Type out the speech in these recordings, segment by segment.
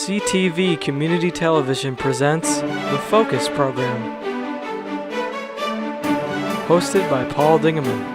CTV Community Television presents the Focus Program, hosted by Paul Dingeman.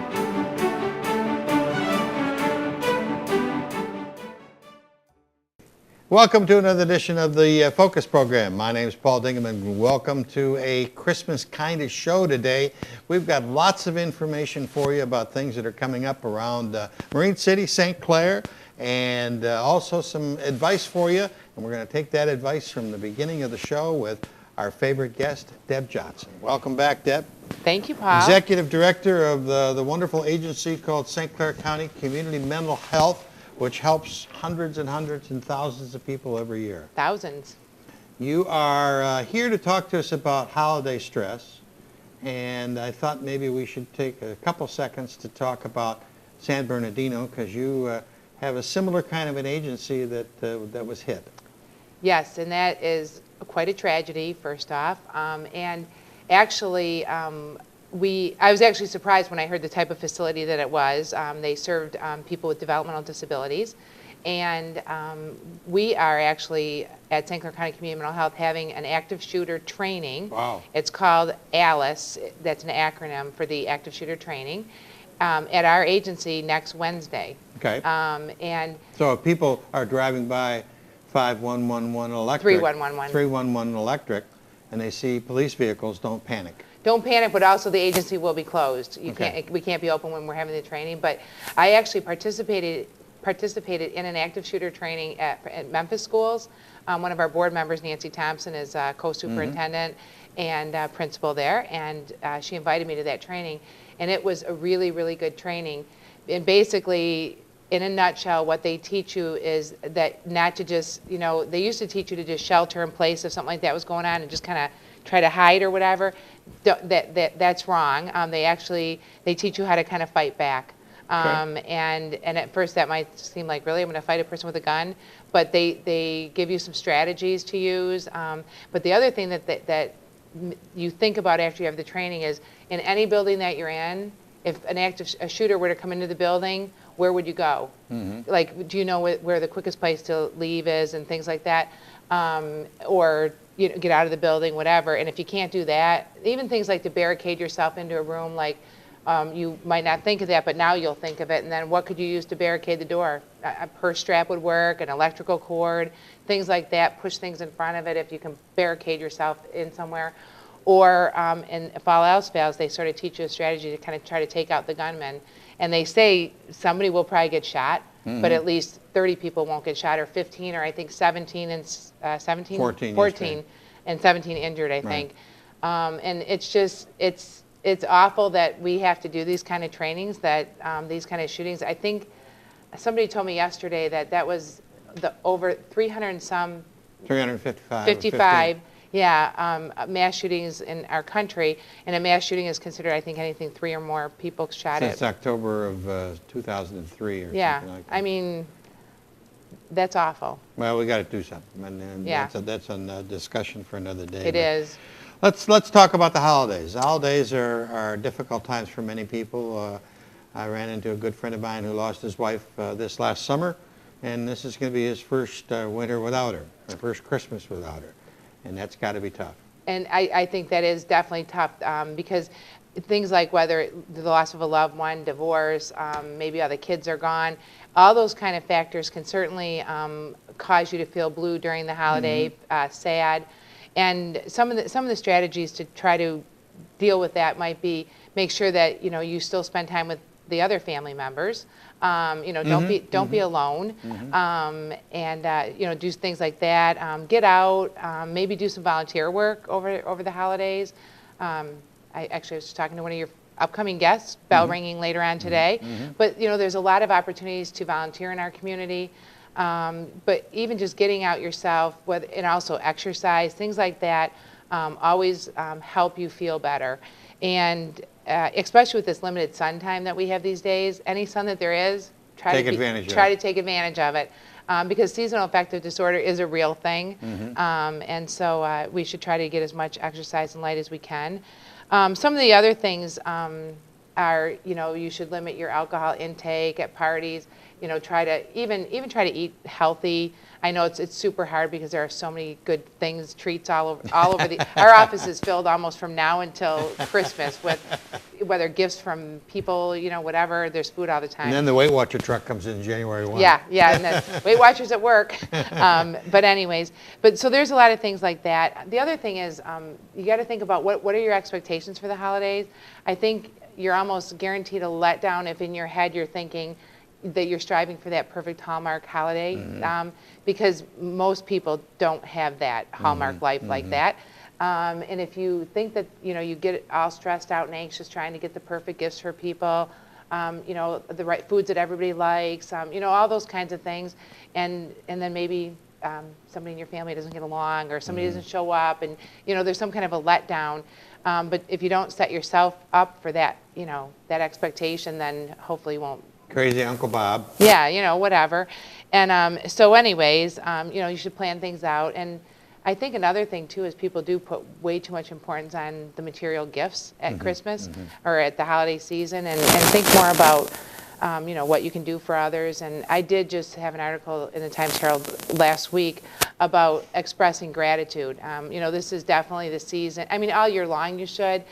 Welcome to another edition of the Focus Program. My name is Paul Dingeman. Welcome to a Christmas kind of show today. We've got lots of information for you about things that are coming up around Marine City, St. Clair, and also some advice for you. And we're going to take that advice from the beginning of the show with our favorite guest, Deb Johnson. Welcome back, Deb. Thank you, Paul. Executive Director of the wonderful agency called St. Clair County Community Mental Health, which helps hundreds and thousands of people every year. Thousands. You are here to talk to us about holiday stress, and I thought maybe we should take a couple seconds to talk about San Bernardino, because you have a similar kind of an agency that was hit. Yes, and that is quite a tragedy, first off. And actually, I was actually surprised when I heard the type of facility that it was. They served people with developmental disabilities. And we are actually at St. Clair County Community Mental Health having an active shooter training. Wow. It's called ALICE. That's an acronym for the active shooter training at our agency next Wednesday. Okay. And so if people are driving by 5111 Electric, 311 Electric, and they see police vehicles, don't panic. Don't panic, but also the agency will be closed. Okay. We can't be open when we're having the training. But I actually participated in an active shooter training at Memphis schools. One of our board members, Nancy Thompson, is co-superintendent and principal there, and she invited me to that training. And it was a really, really good training. And basically, in a nutshell, what they teach you is that not to just, they used to teach you to just shelter in place if something like that was going on and just kind of try to hide or whatever. That's wrong. They teach you how to kind of fight back. Okay. And at first that might seem like, really, I'm going to fight a person with a gun, but they give you some strategies to use. But the other thing that you think about after you have the training is, in any building that you're in, if a shooter were to come into the building, where would you go? Mm-hmm. Like, do you know where the quickest place to leave is and things like that? Or get out of the building, whatever. And if you can't do that, even things like to barricade yourself into a room, like you might not think of that, but now you'll think of it. And then what could you use to barricade the door? A purse strap would work, an electrical cord, things like that. Push things in front of it if you can barricade yourself in somewhere. Or, and if all else fails, they sort of teach you a strategy to kind of try to take out the gunman. And they say somebody will probably get shot, but at least 30 people won't get shot, or 15, or I think 14 and 17 injured, I think. And it's just, it's awful that we have to do these kind of trainings, that these kind of shootings. I think somebody told me yesterday that was over 300 and some 355. Mass shootings in our country, and a mass shooting is considered, I think, anything 3 or more people shot at. Since October of 2003 or something like that. I mean, that's awful. Well, we got to do something, and Yeah. that's a discussion for another day. It is. Let's talk about the holidays. The holidays are difficult times for many people. I ran into a good friend of mine who lost his wife this last summer, and this is going to be his first winter without her, or first Christmas without her. And that's got to be tough. And I think that is definitely tough, because things like whether the loss of a loved one, divorce, maybe all the kids are gone, all those kind of factors can certainly cause you to feel blue during the holiday, sad. And some of the strategies to try to deal with that might be make sure that you still spend time with the other family members. Don't be alone, and do things like that. Get out, maybe do some volunteer work over the holidays. I was talking to one of your upcoming guests, bell ringing later on today. But there's a lot of opportunities to volunteer in our community. But even just getting out yourself, and also exercise, things like that, always help you feel better. And especially with this limited sun time that we have these days, any sun that there is, try to take advantage of it, because seasonal affective disorder is a real thing, and so we should try to get as much exercise and light as we can. Some of the other things are, you should limit your alcohol intake at parties. Try to even try to eat healthy. I know it's super hard because there are so many good things, treats all over the. Our office is filled almost from now until Christmas with whether gifts from people, you know, whatever. There's food all the time. And then the Weight Watcher truck comes in January 1. Yeah, and then Weight Watchers at work. But anyways, so there's a lot of things like that. The other thing is you got to think about what are your expectations for the holidays. I think you're almost guaranteed a letdown if in your head you're thinking that you're striving for that perfect Hallmark holiday, because most people don't have that Hallmark life like that. And if you think that, you know, you get all stressed out and anxious trying to get the perfect gifts for people, you know, the right foods that everybody likes, you know, all those kinds of things, and then maybe somebody in your family doesn't get along, or somebody doesn't show up, and, you know, there's some kind of a letdown. But if you don't set yourself up for that, you know, that expectation, then hopefully you won't. Crazy Uncle Bob. Yeah, you know, whatever. And so anyways, you know, you should plan things out. And I think another thing, too, is people do put way too much importance on the material gifts at Christmas or at the holiday season, and think more about, you know, what you can do for others. And I did just have an article in the Times Herald last week about expressing gratitude. You know, this is definitely the season. I mean, all year long you should,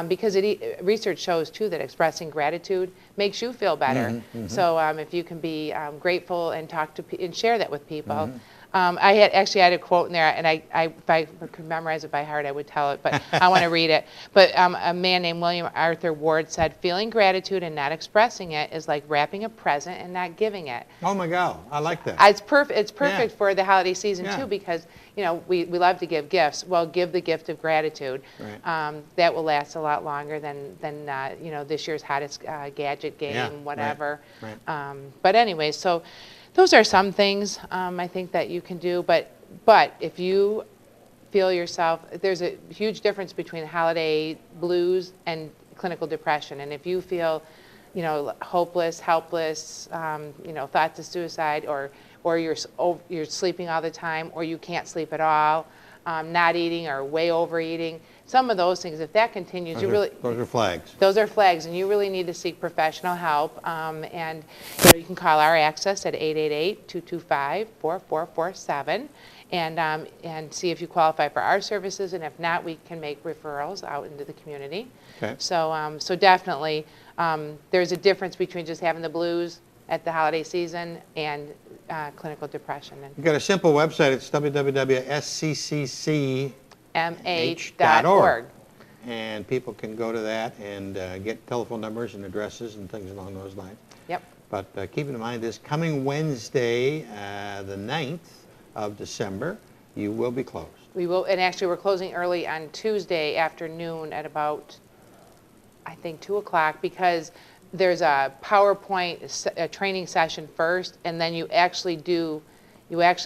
because research shows, too, that expressing gratitude makes you feel better. So if you can be grateful and talk to and share that with people. I had a quote in there, and if I could memorize it by heart, I would tell it, but I want to read it. But a man named William Arthur Ward said, "Feeling gratitude and not expressing it is like wrapping a present and not giving it." Oh my God, I like that. It's perfect. It's perfect for the holiday season too, because, you know, we love to give gifts. Well, give the gift of gratitude. Right. That will last a lot longer than you know, this year's hottest gadget game, whatever. Right. But anyways, so. Those are some things I think that you can do, but if you feel yourself, there's a huge difference between holiday blues and clinical depression. And if you feel, you know, hopeless, helpless, you know, thoughts of suicide, or you're sleeping all the time, or you can't sleep at all, not eating or way overeating, some of those things, if that continues, those are flags. Those are flags, and you really need to seek professional help. And you know, you can call our access at 888-225-4447, and see if you qualify for our services. And if not, we can make referrals out into the community. Okay. So definitely, there's a difference between just having the blues at the holiday season and clinical depression. You've got a simple website. It's www.sccc.org. mh.org. And people can go to that and get telephone numbers and addresses and things along those lines. Yep. But keep in mind, this coming Wednesday, the 9th of December, you will be closed. We will, and actually we're closing early on Tuesday afternoon at about, I think, 2 o'clock, because there's a PowerPoint training session first, and then you actually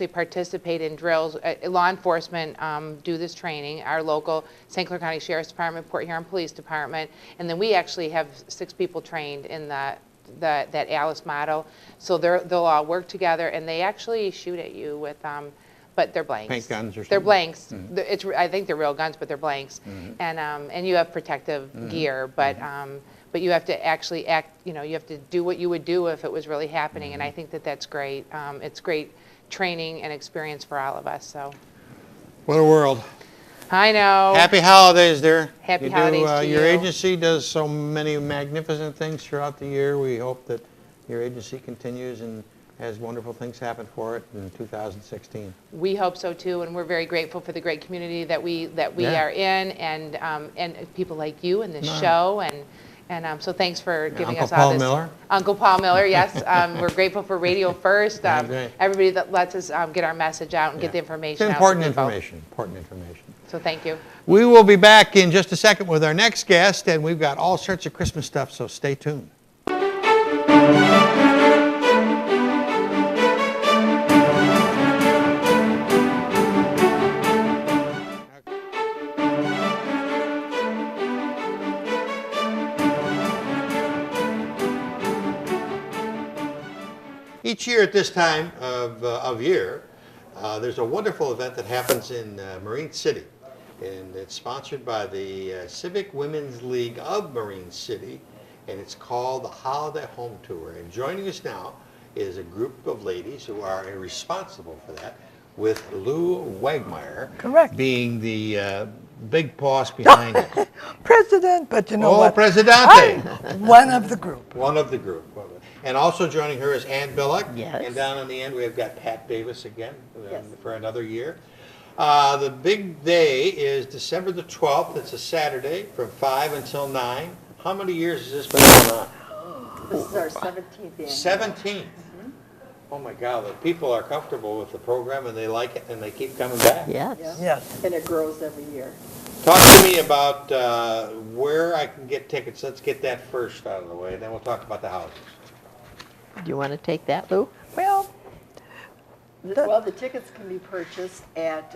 participate in drills. Law enforcement do this training, our local St. Clair County Sheriff's Department, Port Huron Police Department, and then we actually have 6 people trained in that Alice model. So they'll all work together, and they actually shoot at you with, but they're blanks. Paint guns or something? They're blanks. I think they're real guns, but they're blanks. And you have protective gear, but you have to actually act, you know, you have to do what you would do if it was really happening, and I think that's great. It's great training and experience for all of us. So, What a world. I know. Happy holidays, dear. Happy holidays to Your you. agency does so many magnificent things throughout the year. We hope that your agency continues and has wonderful things happen for it in 2016. We hope so too, and we're very grateful for the great community that we are in, and people like you and this show, and so thanks for giving us all this. Uncle Paul Miller. Uncle Paul Miller, yes. We're grateful for Radio First. Great. Everybody that lets us get our message out and get the information It's out. important to people. important information. So thank you. We will be back in just a second with our next guest, and we've got all sorts of Christmas stuff, so stay tuned. Each year at this time of year, there's a wonderful event that happens in Marine City, and it's sponsored by the Civic Women's League of Marine City, and it's called the Holiday Home Tour. And joining us now is a group of ladies who are responsible for that, with Lou Wagmeyer Correct. being the big boss behind it. President, but you know Oh, what? Presidente! One of the group. One of the group. And also joining her is Ann Billick. Yes. And down on the end, we've got Pat Davis again Yes. for another year. The big day is December the 12th. It's a Saturday from 5 until 9. How many years has this been going on? This is our 17th annual. 17. Oh my God, the people are comfortable with the program and they like it and they keep coming back. Yes. Yes. And it grows every year. Talk to me about where I can get tickets. Let's get that first out of the way, then we'll talk about the houses. Do you want to take that, Lou? Well, Well, the tickets can be purchased at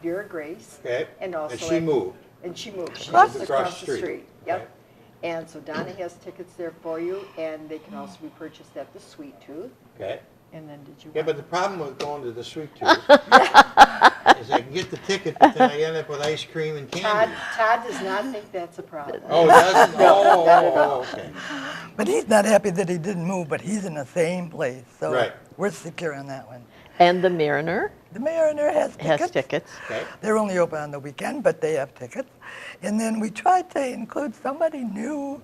Vera Grace. Okay? And also And she at- moved. And she moved. She Across lives the across the street. street. Right. Yep. And so Donna has tickets there for you, and they can also be purchased at the Sweet Tooth. Okay? And then did you? Yeah, want- but the problem with going to the Sweet Tooth is I can get the ticket, but then I end up with ice cream and candy. Todd does not think that's a problem. Oh, doesn't? No, not at all. Okay. but he's not happy that he didn't move, but he's in the same place. So Right. we're secure on that one. And the Mariner The Mariner has tickets. has tickets. Okay. They're only open on the weekend, but they have tickets. And then we tried to include somebody new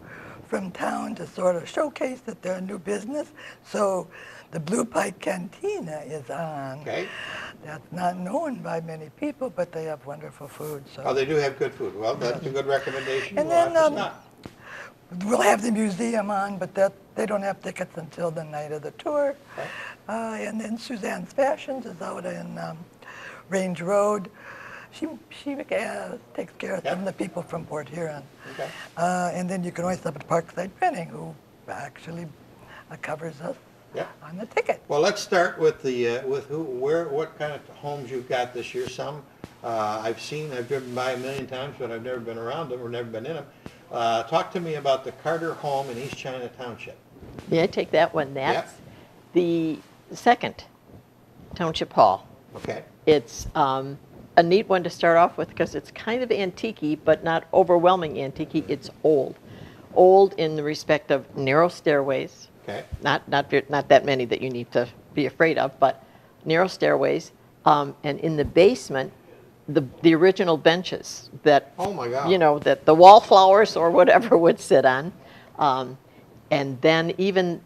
from town to sort of showcase that they're a new business. So the Blue Pike Cantina is on. Okay. That's not known by many people, but they have wonderful food. So Oh, they do have good food. Well, that's a good recommendation. And We'll have then, to stop. we'll have the museum on, but they don't have tickets until the night of the tour. And then Suzanne's Fashions is out in Range Road. She takes care of some of the people from Port Huron. Okay. And then you can always stop at Parkside Printing, who actually covers us Yeah. on the ticket. Well, let's start with the what kind of homes you've got this year. Some I've driven by a million times, but I've never been around them or never been in them. Talk to me about the Carter home in East China Township. May I take that one? Yep. That's the second Township Hall. Okay. It's a neat one to start off with because it's kind of antique-y, but not overwhelming antique-y. It's old. Old in the respect of narrow stairways. Okay. Not that many that you need to be afraid of, but narrow stairways. And in the basement, the original benches that, Oh my God. you know, that the wallflowers or whatever would sit on. And then even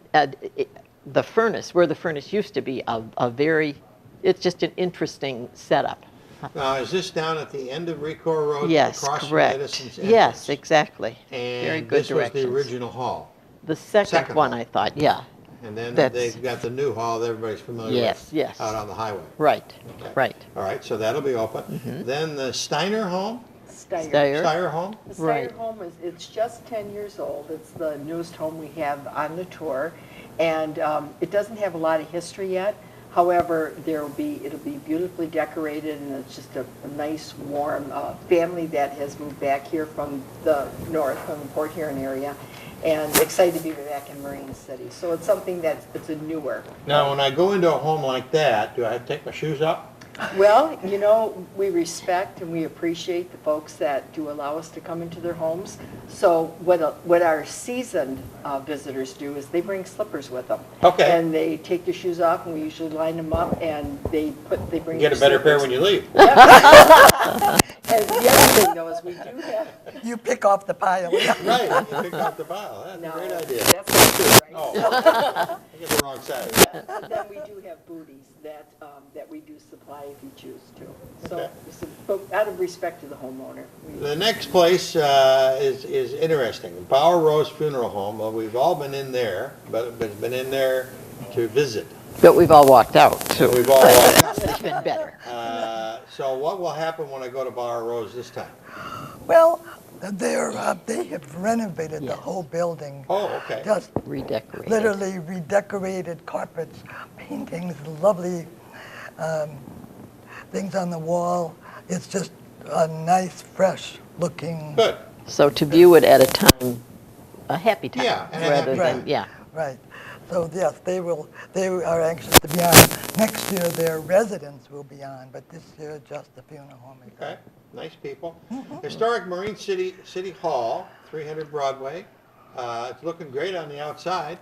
the furnace, where the furnace used to be, it's just an interesting setup. Now, is this down at the end of Recor Road? Yes, across from correct. Edison's Yes, entrance? exactly. And Very good this was directions. the original hall. The second one, hall. I thought, yeah. And then That's- they've got the new hall that everybody's familiar Yes, with. yes. Out on the highway. Right, Okay. right. All right, so that'll be open. Mm-hmm. Then the Steiner home, Steyer. Steyer home? The Steyer Right. home it's just 10 years old. It's the newest home we have on the tour. And it doesn't have a lot of history yet. However, it'll be beautifully decorated, and it's just a nice, warm family that has moved back here from the north, from the Port Huron area, and excited to be back in Marine City. So it's something it's a newer. Now, when I go into a home like that, do I have to take my shoes off? Well, you know, we respect and we appreciate the folks that do allow us to come into their homes. So what our seasoned visitors do is they bring slippers with them. Okay. And they take their shoes off, and we usually line them up, and they bring You get a their better pair slippers. when you leave. And the other thing though is we do have. You pick off the pile. Right, you pick up the pile. That's No, a great idea. That's not true, right? Oh, I get the wrong side. And then we do have booties that we do supply if you choose to. Okay. So out of respect to the homeowner. The next place is interesting. Bower Rose Funeral Home. Well, we've all been in there, but been in there to visit. But we've all walked out, too. We've all walked out. It's been better. So what will happen when I go to Bower Rose this time? Well, they have renovated the Yes. whole building. Oh, okay. Just Redecorated. literally redecorated carpets, paintings, lovely things on the wall. It's just a nice, fresh looking. Good. So to view it at a time, a happy time, Yeah, and a rather happy than, time. yeah. Right. So yes, they are anxious to be on. Next year, their residents will be on, but this year, just the funeral home. is on. Okay. Nice people. Historic Marine City Hall, 300 Broadway. It's looking great on the outside.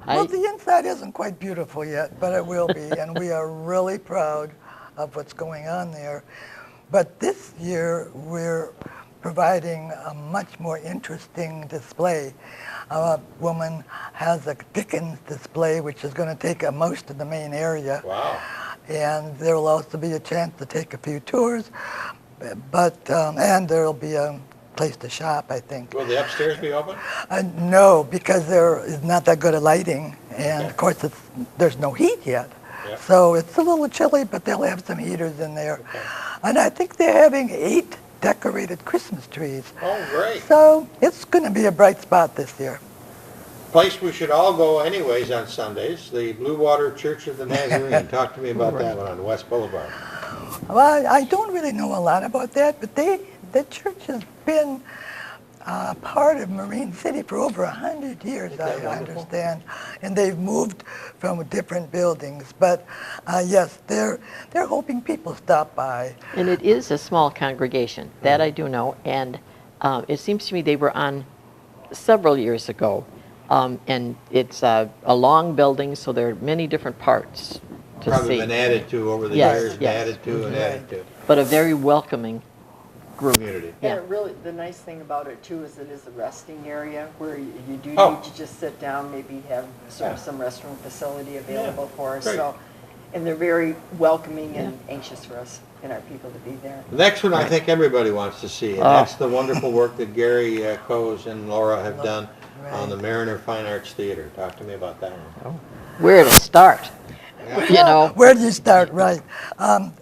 Well, the inside isn't quite beautiful yet, but it will be, and we are really proud of what's going on there. But this year, we're providing a much more interesting display. A woman has a Dickens display, which is going to take up most of the main area. Wow. And there will also be a chance to take a few tours, but and there will be a place to shop, I think. Will the upstairs be open? No, because there is not that good of lighting, and of course there's no heat yet. Yep. So it's a little chilly, but they'll have some heaters in there. Okay. And I think they're having 8 decorated Christmas trees. Oh, great. So it's going to be a bright spot this year. Place we should all go anyways on Sundays, the Blue Water Church of the Nazarene. Talk to me about that one on West Boulevard. Well, I don't really know a lot about that, but the church has been part of Marine City for over 100 years, I understand, and they've moved from different buildings. But yes, they're hoping people stop by. And it is a small congregation, that I do know, and it seems to me they were on several years ago, and it's a long building, so there are many different parts to Probably see. been added to over the Yes, years, and yes. added to and added to. But a very welcoming group. Community. Yeah. And it really, the nice thing about it too is it is a resting area where you do Oh. need to just sit down, maybe have sort of some restroom facility available for us. great. So, and they're very welcoming and anxious for us and our people to be there. The next one I think everybody wants to see, and Oh. that's the wonderful work that Gary Coes and Laura have done on the Mariner Fine Arts Theater. Talk to me about that one. Where to start? You know, Where do you start? Right.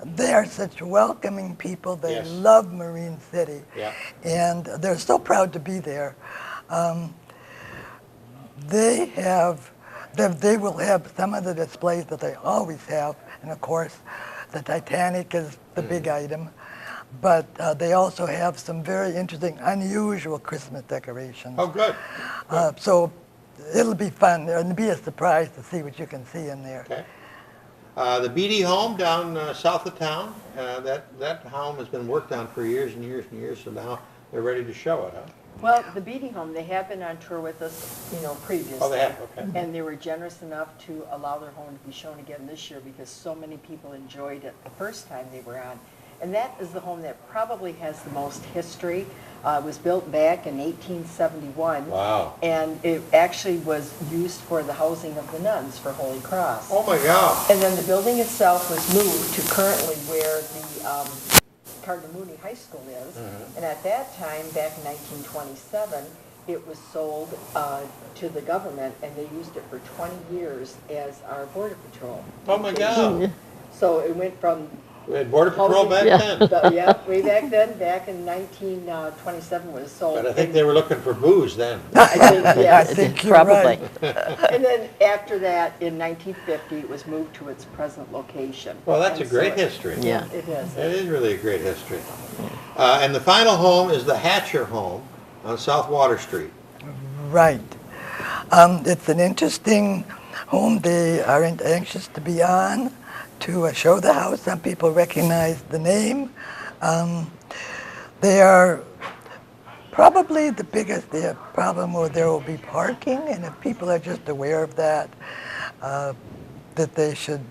They are such welcoming people. They Yes. love Marine City. Yeah. And they're so proud to be there. They will have some of the displays that they always have. And of course, the Titanic is the big item. But they also have some very interesting, unusual Christmas decorations. Oh, good. So it'll be fun. It'll be a surprise to see what you can see in there. Okay. The Beatty home down south of town, that home has been worked on for years and years and years, so now they're ready to show it, huh? Well, the Beatty Home, they have been on tour with us, previously. Oh, they have, okay. And they were generous enough to allow their home to be shown again this year because so many people enjoyed it the first time they were on. And that is the home that probably has the most history. It was built back in 1871. Wow. And it actually was used for the housing of the nuns for Holy Cross. Oh, my God. And then the building itself was moved to currently where the Cardinal Mooney High School is. And at that time, back in 1927, it was sold to the government, and they used it for 20 years as our Border Patrol. Oh, my God. So it went from We had Border Patrol back Yeah. then. yeah, way back then, back in 1927 was sold. But I think they were looking for booze then. I think, I yes. think you're probably. right. And then after that, in 1950, it was moved to its present location. Well, that's a And great so it- history. Yeah. It is. That is really a great history. And the final home is the Hatcher home on South Water Street. Right. It's an interesting home. They are anxious to be on to show the house. Some people recognize the name. They are probably the biggest problem where there will be parking, and if people are just aware of that, that they should,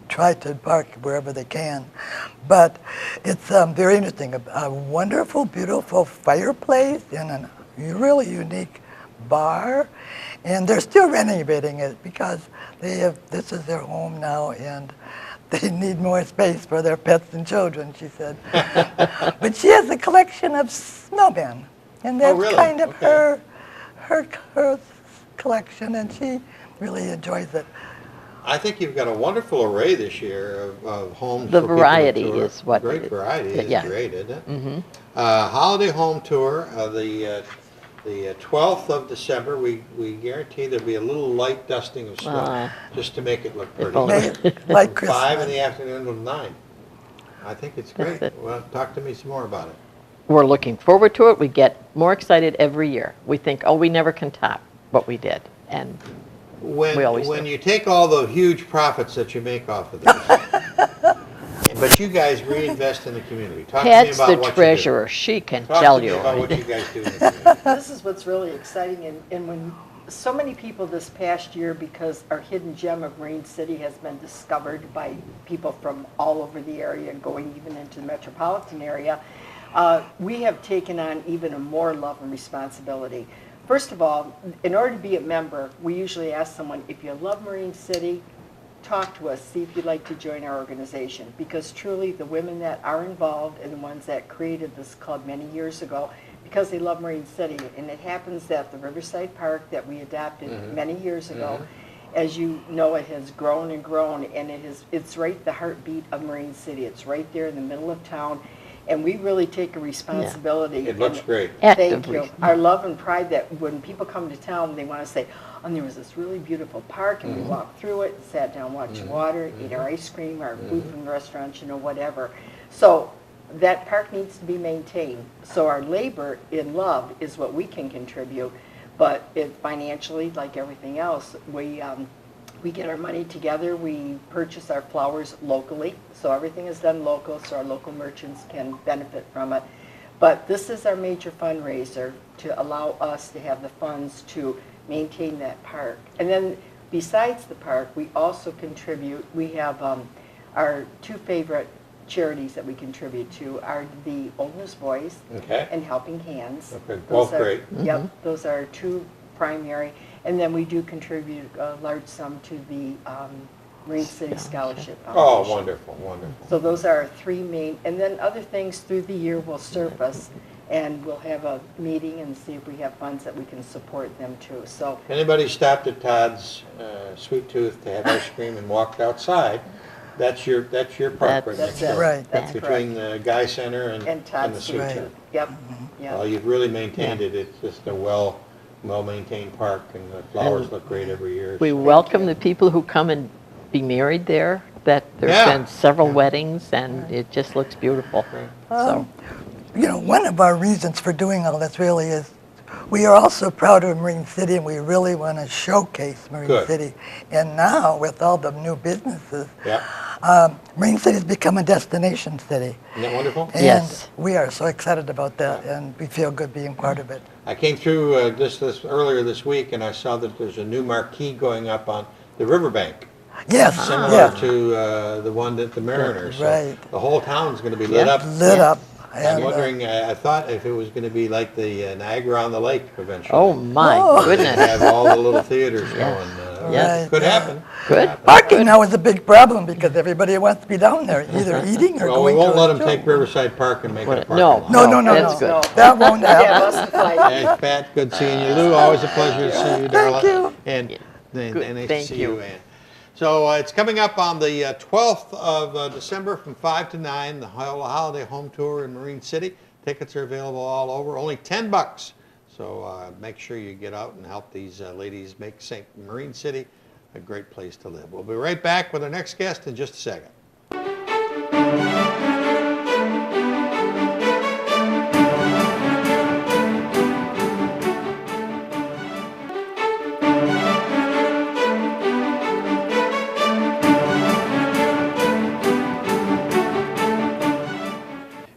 try to park wherever they can. But it's very interesting. A wonderful, beautiful fireplace and a really unique bar, and they're still renovating it because this is their home now, and they need more space for their pets and children, she said. But she has a collection of snowmen, and that's really? kind of Okay. her collection, and she really enjoys it. I think you've got a wonderful array this year of homes. The for people to variety tour. is what Great it- variety is yeah. great, isn't it? Mm-hmm. Holiday home tour, the 12th of December. We guarantee there'll be a little light dusting of snow just to make it look pretty. only. Like From 5 in Christmas. the afternoon till 9. I think it's great. That's it. Well, talk to me some more about it. We're looking forward to it. We get more excited every year. We think, oh, we never can top what we did. And We always When do. you take all the huge profits that you make off of this, but you guys reinvest in the community. Talk to me Pat's about the what you do. treasurer. She can Talk tell to me you. about what you guys do in the community. This is what's really exciting, and when so many people this past year, because our hidden gem of Marine City has been discovered by people from all over the area, going even into the metropolitan area, we have taken on even a more love and responsibility. First of all, in order to be a member, we usually ask someone, if you love Marine City, talk to us, see if you'd like to join our organization. Because truly, the women that are involved and the ones that created this club many years ago, because they love Marine City, and it happens that the Riverside Park that we adopted many years ago, as you know, it has grown and grown, and it's right the heartbeat of Marine City. It's right there in the middle of town, and we really take a responsibility. It looks great. Thank you. Our love and pride that when people come to town, they want to say, oh, there was this really beautiful park, and we walked through it, sat down, watched water, ate our ice cream, our food from the restaurant, whatever. So that park needs to be maintained. So our labor in love is what we can contribute, but financially, like everything else, we get our money together, we purchase our flowers locally, so everything is done local, so our local merchants can benefit from it. But this is our major fundraiser to allow us to have the funds to maintain that park. And then besides the park, we also contribute, we have our two favorite charities that we contribute to are the Old News Boys and Helping Hands. Okay, both great. Yep, those are two primary. And then we do contribute a large sum to the Marine City Scholarship Foundation. Oh, wonderful, wonderful. So those are our three main, and then other things through the year will surface, and we'll have a meeting and see if we have funds that we can support them too. So If anybody stopped at Todd's Sweet Tooth to have ice cream and walked outside, that's your park right next that's it. door. Right. That's Between correct. the Guy Center and And the Todd's Sweet Sweet Tooth. Tooth. Yep, Well, yep. you've really maintained it. It's just a well-maintained park, and the flowers look great every year. We so. welcome the people who come and be married there. That there's Yeah. been several weddings, and it just looks beautiful. So One of our reasons for doing all this really is we are also proud of Marine City, and we really want to showcase Marine Good. City. And now, with all the new businesses, Yeah, Marine City has become a destination city. isn't that wonderful? And Yes. we are so excited about that, and we feel good being part of it. I came through this earlier this week, and I saw that there's a new marquee going up on the riverbank, Yes, similar yeah, to the one at the Mariners. So Right. the whole town's going to be lit up. lit up. I'm And, wondering, I thought if it was going to be like the Niagara on the Lake eventually. oh my Oh. goodness. Have all the little theaters Yeah. going. Yeah. Could happen. Good. parking now is a big problem because everybody wants to be down there, either eating or Well, we going won't to let a them show. take Riverside Park and make it a What- parking no. lot. No, That's good. No. That won't Yeah, happen. Bustified. Hey, Pat, good seeing you. Lou, always a pleasure to see you, darling. you. And Good. nice to Thank see you. you, Ann. So it's coming up on the 12th of December from 5 to 9, the Holiday Home Tour in Marine City. Tickets are available all over, only $10. So make sure you get out and help these ladies make St. Marine City a great place to live. We'll be right back with our next guest in just a second.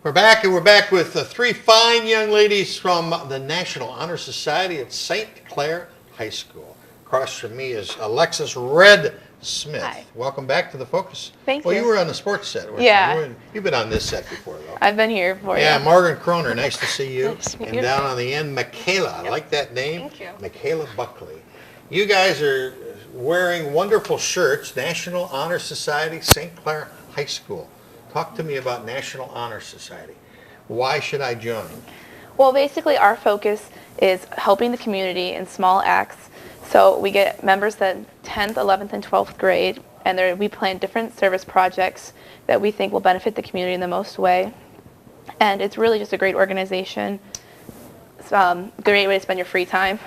We're back with three fine young ladies from the National Honor Society at St. Clair High School. Across from me is Alexis Red Smith. Hi. Welcome back to the Focus. Thank Well, you. you were on the sports set, weren't Yeah. you? You've been on this set before, though. I've been here for Yeah, you. Morgan Croner, nice to see you. Nice to meet And you. down on the end, Michaela. I like that name. Thank you. Michaela Buckley. You guys are wearing wonderful shirts, National Honor Society, St. Clair High School. Talk to me about National Honor Society. Why should I join? Well, basically, our focus is helping the community in small acts. So we get members that 10th, 11th, and 12th grade, and we plan different service projects that we think will benefit the community in the most way. And it's really just a great organization. It's a great way to spend your free time.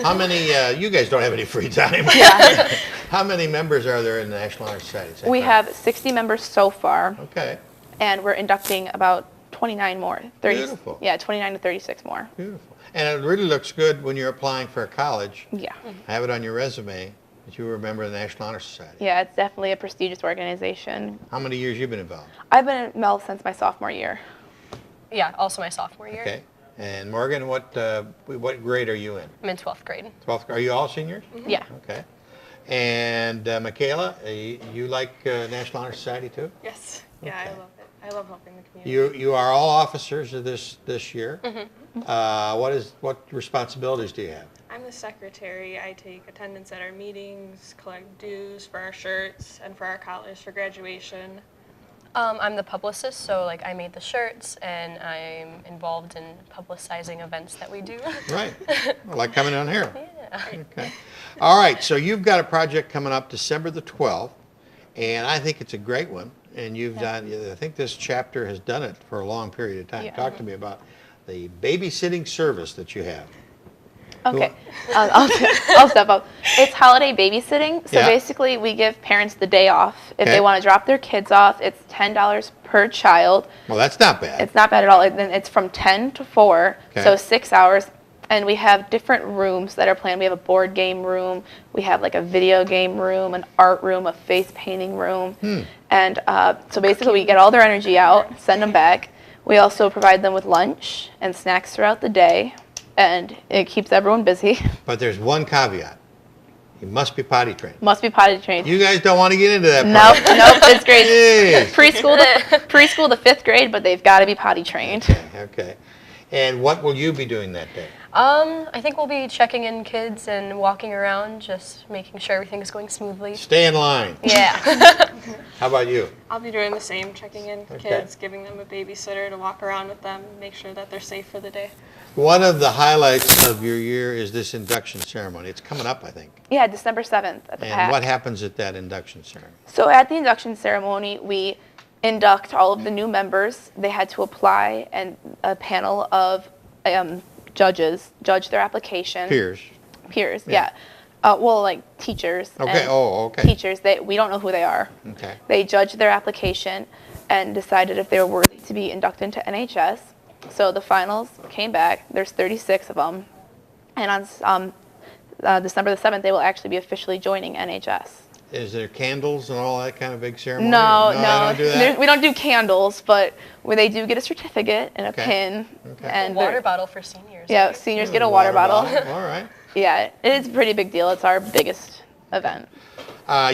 How many, you guys don't have any free time. Yeah. How many members are there in the National Honor Society? St. We Clair? have 60 members so far, Okay, and we're inducting about 29 more. Beautiful. Yeah, 29 to 36 more. beautiful. And it really looks good when you're applying for a college. Yeah. I have it on your resume that you were a member of the National Honor Society. Yeah, it's definitely a prestigious organization. How many years you been involved? I've been at Mel since my sophomore year. Yeah, also my sophomore year. Okay. And Morgan, what grade are you in? I'm in 12th grade. 12th. Are you all seniors? Yeah. Okay. And Michaela, you like National Honor Society too? Yes. Yeah, Okay. I love it. I love helping the community. You are all officers of this year. What responsibilities do you have? I'm the secretary. I take attendance at our meetings, collect dues for our shirts, and for our college for graduation. I'm the publicist, so like I made the shirts, and I'm involved in publicizing events that we do. Right. Like coming down here. Yeah. Okay. All right. So you've got a project coming up December the 12th, and I think it's a great one. And you've done. I think this chapter has done it for a long period of time. Yeah. Talk to me about the babysitting service that you have. Okay, I'll step up. It's holiday babysitting. So Yeah. basically, we give parents the day off. If Okay. they want to drop their kids off, it's $10 per child. Well, that's not bad. It's not bad at all. Then it's from 10 to 4, Okay. so 6 hours. And we have different rooms that are planned. We have a board game room. We have like a video game room, an art room, a face painting room. And so basically, we get all their energy out, send them back. We also provide them with lunch and snacks throughout the day, and it keeps everyone busy. But there's one caveat. You must be potty trained. Must be potty trained. You guys don't want to get into that Nope, part. nope, it's great. Jeez. Preschool to 5th grade, but they've got to be potty trained. Okay. And what will you be doing that day? I think we'll be checking in kids and walking around, just making sure everything is going smoothly. Stay in line. Yeah. How about you? I'll be doing the same, checking in Okay. kids, giving them a babysitter to walk around with them, make sure that they're safe for the day. One of the highlights of your year is this induction ceremony. It's coming up, I think. Yeah, December 7th at the And PAC. what happens at that induction ceremony? So at the induction ceremony, we induct all of the new members. They had to apply, and a panel of judges judge their application. Peers. Peers, Yeah. yeah. Well, like teachers. Okay, and okay. Teachers, we don't know who they are. Okay. They judged their application and decided if they were worthy to be inducted into NHS. So the finals came back. There's 36 of them. And on December the 7th, they will actually be officially joining NHS. Is there candles and all that kind of big ceremony? No, they don't do that? We don't do candles, but they do get a certificate and a Okay. pin. Okay. And Water bottle for seniors. yeah, seniors get a water bottle. All right. Yeah, it is a pretty big deal. It's our biggest event.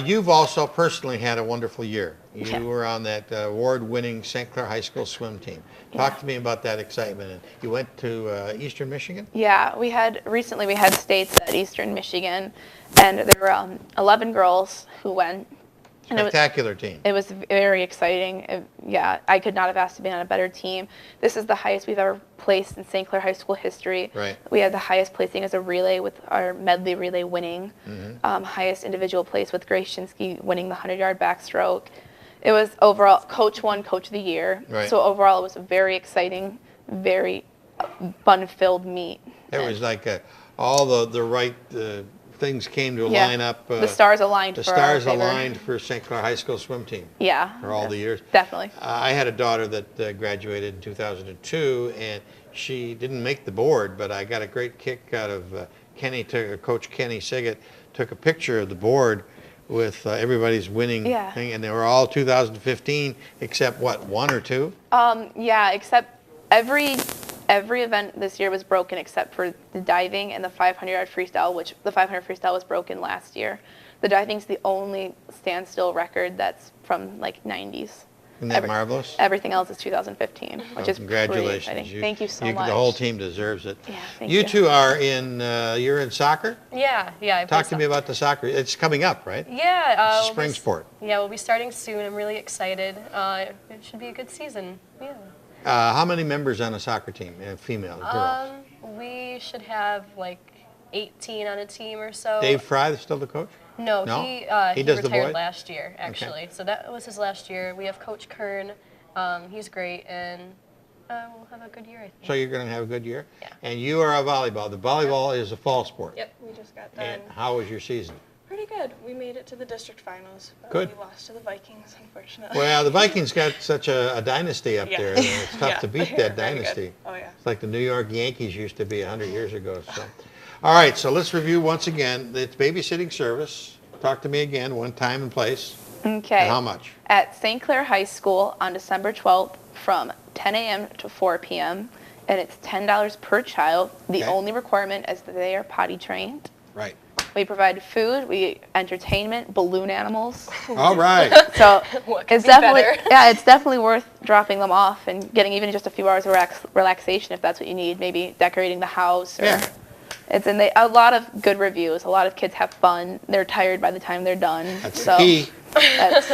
You've also personally had a wonderful year. You Yeah. were on that award-winning St. Clair High School swim team. Talk to me about that excitement. And you went to Eastern Michigan? Yeah, recently we had states at Eastern Michigan, and there were 11 girls who went. And Spectacular team. It was very exciting. Yeah, I could not have asked to be on a better team. This is the highest we've ever placed in St. Clair High School history. Right. We had the highest placing as a relay with our medley relay winning. Highest individual place with Grace Shinsky winning the 100-yard backstroke. It was overall, Coach won Coach of the Year. Right. So overall, it was a very exciting, very fun-filled meet. There was like all the right things came to Yeah. line up. The stars aligned The for our stars favor. aligned for St. Clair High School swim team Yeah. for all the years. Definitely. I had a daughter that graduated in 2002, and she didn't make the board, but I got a great kick out of Coach Kenny Siggett took a picture of the board with everybody's winning Yeah. thing, and they were all 2015 except what, one or two? Yeah, except every event this year was broken except for the diving and the 500-yard freestyle, which the 500 freestyle was broken last year. The diving's the only standstill record that's from like 90s. Isn't that marvelous? Everything else is 2015, which Well, is pretty congratulations. exciting. Thank you so much. The whole team deserves it. Yeah, thank You you. two are you're in soccer? Yeah. I play Talk to me about the soccer. It's coming up, right? Yeah. It's a spring sport. Yeah, we'll be starting soon. I'm really excited. It should be a good season. Yeah. How many members on a soccer team, female, girls? We should have like 18 on a team or so. Dave Fry, still the coach? No, No? he He does the retired boys? last year, actually. So that was his last year. We have Coach Kern. He's great, and we'll have a good year, I think. So you're going to have a good year? Yeah. And you are a volleyball. The volleyball is a fall sport. Yep, we just got done. And how was your season? Pretty good. We made it to the district finals, but Good. we lost to the Vikings, unfortunately. Well, the Vikings got such a dynasty up Yeah. there. And it's tough Yeah, to beat they're that very good. dynasty. Oh, yeah. It's like the New York Yankees used to be 100 years ago. So, all right, so let's review once again. It's babysitting service. Talk to me again, one time and place. Okay. And how much? At St. Clair High School on December 12th from 10 a.m. to 4 p.m. and it's $10 per child. The Okay. only requirement is that they are potty trained. Right. We provide food, entertainment, balloon animals. All right. So What could it's be definitely, better? yeah, it's definitely worth dropping them off and getting even just a few hours of relaxation if that's what you need. Maybe decorating the house. Or Yeah. a lot of good reviews. A lot of kids have fun. They're tired by the time they're done. That's so the key. That's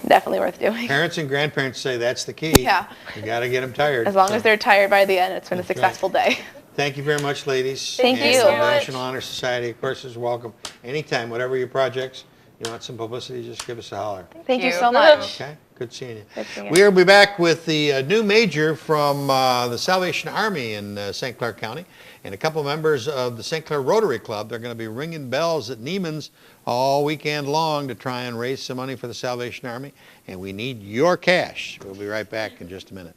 definitely worth doing. Parents and grandparents say that's the key. Yeah. You got to get them tired. As long So, as they're tired by the end, it's been a That's right. successful day. Thank you very much, ladies. Thank And you. the so much. National Honor Society, of course, is welcome anytime. Whatever your projects, you want some publicity, just give us a holler. Thank you you. so much. Okay, good seeing you. Good seeing you. We'll be back with the new major from the Salvation Army in St. Clair County and a couple members of the St. Clair Rotary Club. They're going to be ringing bells at Neiman's all weekend long to try and raise some money for the Salvation Army, and we need your cash. We'll be right back in just a minute.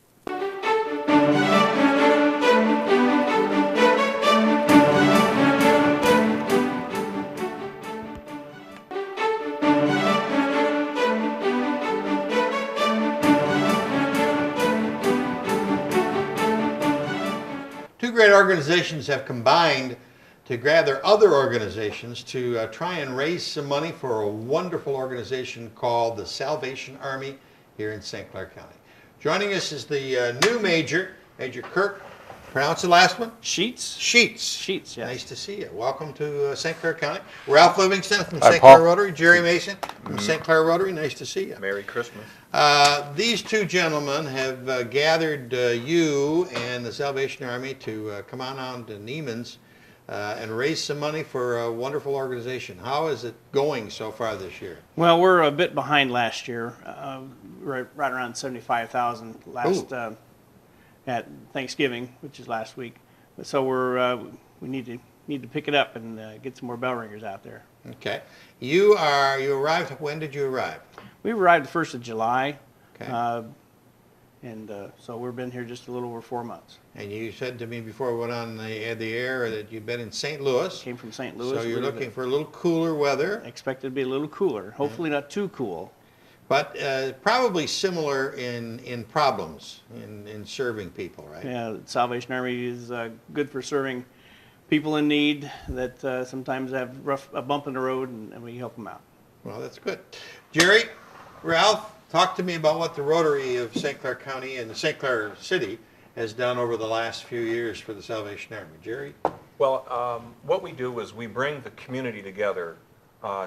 Two great organizations have combined to gather other organizations to try and raise some money for a wonderful organization called the Salvation Army here in St. Clair County. Joining us is the new Major, Major Kirk. Pronounce the last one? Sheets? Sheets. Sheets, yes. Nice to see you. Welcome to St. Clair County. Ralph Livingston from Hi, St. Paul. Clair Rotary. Jerry Mason from St. Clair Rotary. Nice to see you. Merry Christmas. These two gentlemen have gathered you and the Salvation Army to come on out to Neiman's and raise some money for a wonderful organization. How is it going so far this year? Well, we're a bit behind last year, right around 75,000 last at Thanksgiving, which is last week. So we need to pick it up and get some more bell ringers out there. Okay. You arrived, when did you arrive? We arrived the 1st of July, Okay. so we've been here just a little over 4 months. And you said to me before we went on the air that you've been in St. Louis. Came from St. Louis. So you're looking for a little cooler weather. Expected to be a little cooler, hopefully not too cool. But probably similar in problems in serving people, right? Yeah, Salvation Army is good for serving people in need that sometimes have a bump in the road, and we help them out. Well, that's good. Jerry, Ralph, talk to me about what the Rotary of St. Clair County and the St. Clair City has done over the last few years for the Salvation Army. Jerry? Well, what we do is we bring the community together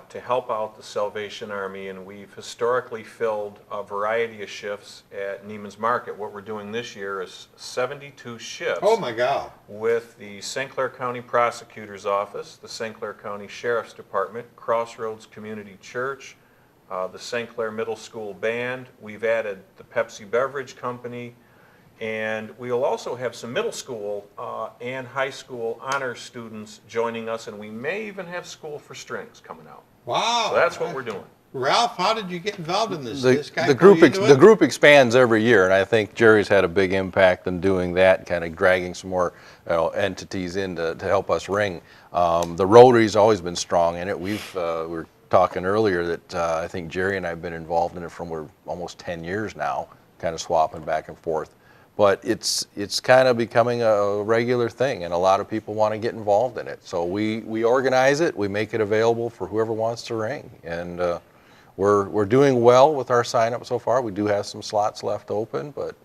to help out the Salvation Army, and we've historically filled a variety of shifts at Neiman's Market. What we're doing this year is 72 shifts. Oh my God. With the St. Clair County Prosecutor's Office, the St. Clair County Sheriff's Department, Crossroads Community Church, the St. Clair Middle School Band. We've added the Pepsi Beverage Company, and we'll also have some middle school and high school honor students joining us, and we may even have School for Strings coming out. Wow. So that's what we're doing. Ralph, how did you get involved in this? The, This guy the pulled group you into the it? group expands every year, and I think Jerry's had a big impact in doing that, kind of dragging some more entities in to help us ring. The Rotary's always been strong in it. We were talking earlier that I think Jerry and I have been involved in it for almost 10 years now, kind of swapping back and forth. But it's kind of becoming a regular thing, and a lot of people want to get involved in it. So we organize it, we make it available for whoever wants to ring, and we're doing well with our sign up so far. We do have some slots left open, but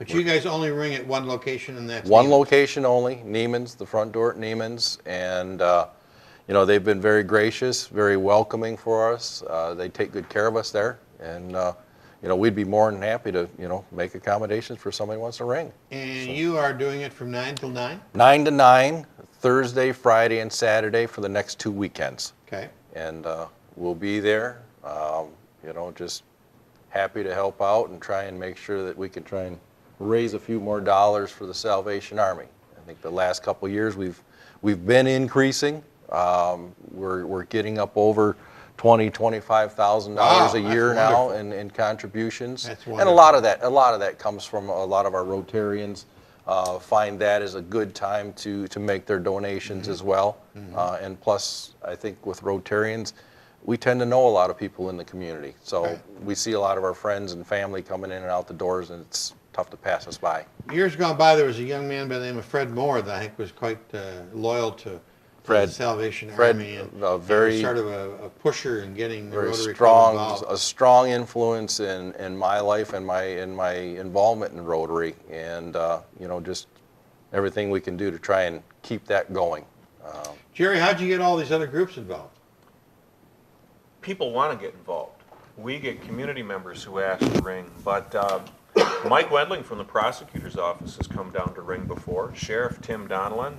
you guys only ring at one location, and that's one Neiman's. location only, Neiman's, the front door at Neiman's, and you know, they've been very gracious, very welcoming for us. They take good care of us there, and you know, we'd be more than happy to, you know, make accommodations for somebody who wants to ring. And you are doing it from 9 till 9? 9 to 9, Thursday, Friday, and Saturday for the next 2 weekends. Okay. And we'll be there, you know, just happy to help out and try and make sure that we can try and raise a few more dollars for the Salvation Army. I think the last couple of years we've been increasing. We're getting up over $25,000 a year now in contributions. That's and a lot of that comes from a lot of our Rotarians find that is a good time to make their donations as well. And plus, I think with Rotarians, we tend to know a lot of people in the community. So we see a lot of our friends and family coming in and out the doors, and tough to pass us by. Years gone by, there was a young man by the name of Fred Moore that I think was quite loyal to the Salvation Army, and very was sort of a pusher in getting the very Rotary strong, Club involved. a strong influence in my life and my involvement in Rotary, and you know, just everything we can do to try and keep that going. Jerry, how'd you get all these other groups involved? People want to get involved. We get community members who ask to ring, but Mike Wendling from the prosecutor's office has come down to ring before. Sheriff Tim Donnellan,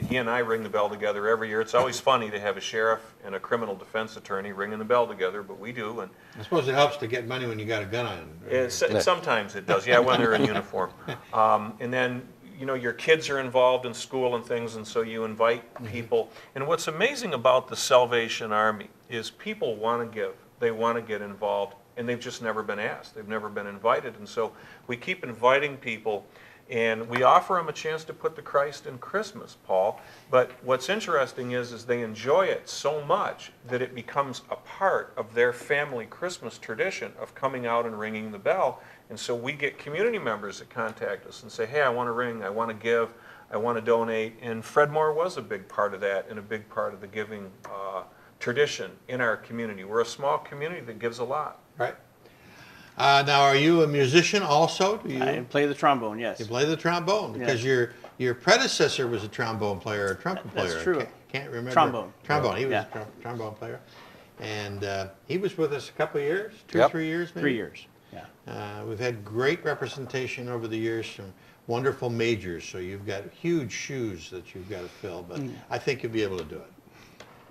he and I ring the bell together every year. It's always funny to have a sheriff and a criminal defense attorney ringing the bell together, but we do. And I suppose it helps to get money when you got a gun on. Sometimes it does, yeah, when they're in uniform. And then, you know, your kids are involved in school and things, and so you invite people. And what's amazing about the Salvation Army is people want to give. They want to get involved, and they've just never been asked. They've never been invited. And so we keep inviting people, and we offer them a chance to put the Christ in Christmas, Paul. But what's interesting is they enjoy it so much that it becomes a part of their family Christmas tradition of coming out and ringing the bell. And so we get community members that contact us and say, hey, I want to ring, I want to give, I want to donate. And Fred Moore was a big part of that and a big part of the giving tradition in our community. We're a small community that gives a lot. Right. Now, are you a musician also? I play the trombone, yes. You play the trombone, because your predecessor was a trombone player or a trumpet player. That's true. I can't remember. Trombone. Trombone. He was a trombone player. And he was with us a couple of years, 2 or 3 years maybe? 3 years, yeah. We've had great representation over the years from wonderful majors, so you've got huge shoes that you've got to fill, but I think you'll be able to do it.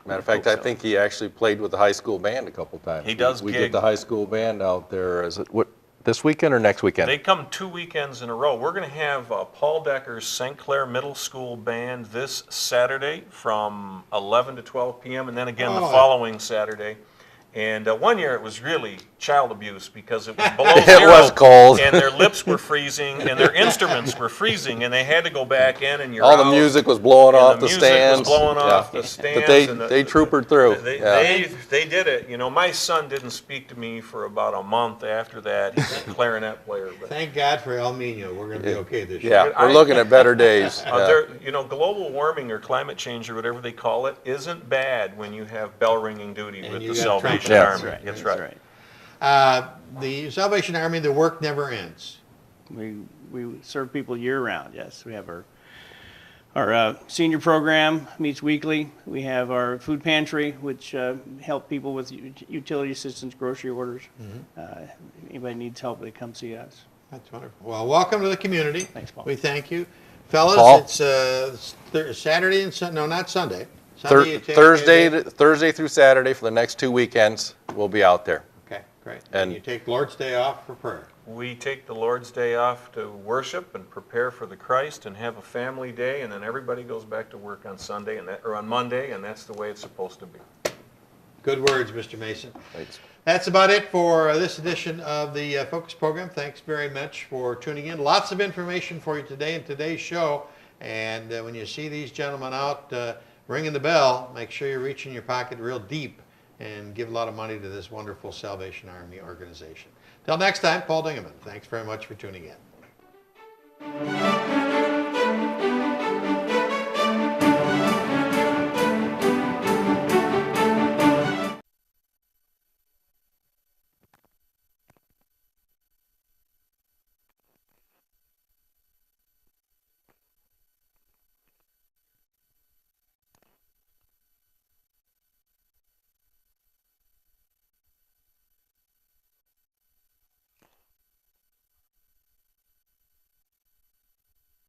Matter of fact, I think he actually played with the high school band a couple times. He does We gig. get the high school band out there. Is it this weekend or next weekend? They come 2 weekends in a row. We're going to have Paul Decker's St. Clair Middle School Band this Saturday from 11 to 12 p.m. and then again the following Saturday. And 1 year it was really child abuse because it was below zero. It was cold. And their lips were freezing and their instruments were freezing and they had to go back in and you're All the music was blowing off the stands. Was blowing off the stands. But they troopered through. They did it. You know, my son didn't speak to me for about a month after that. He's a clarinet player. But thank God for El Nino. We're going to be okay this year. Yeah, we're looking at better days. You know, global warming or climate change or whatever they call it isn't bad when you have bell ringing duty with the Salvation Army. That's right. The Salvation Army, the work never ends. We serve people year round, yes. We have our senior program meets weekly. We have our food pantry, which help people with utility assistance, grocery orders. Anybody needs help, they come see us. That's wonderful. Well, welcome to the community. Thanks, Paul. We thank you. Fellas, Paul? it's Saturday and Sunday. No, not Sunday. Thursday through Saturday for the next 2 weekends, we'll be out there. Okay, great. And you take Lord's Day off for prayer. We take the Lord's Day off to worship and prepare for the Christ and have a family day, and then everybody goes back to work on Sunday or on Monday, and that's the way it's supposed to be. Good words, Mr. Mason. Thanks. That's about it for this edition of the Focus program. Thanks very much for tuning in. Lots of information for you today in today's show. And when you see these gentlemen out ringing the bell, make sure you reach in your pocket real deep and give a lot of money to this wonderful Salvation Army organization. Till next time, Paul Dingeman. Thanks very much for tuning in.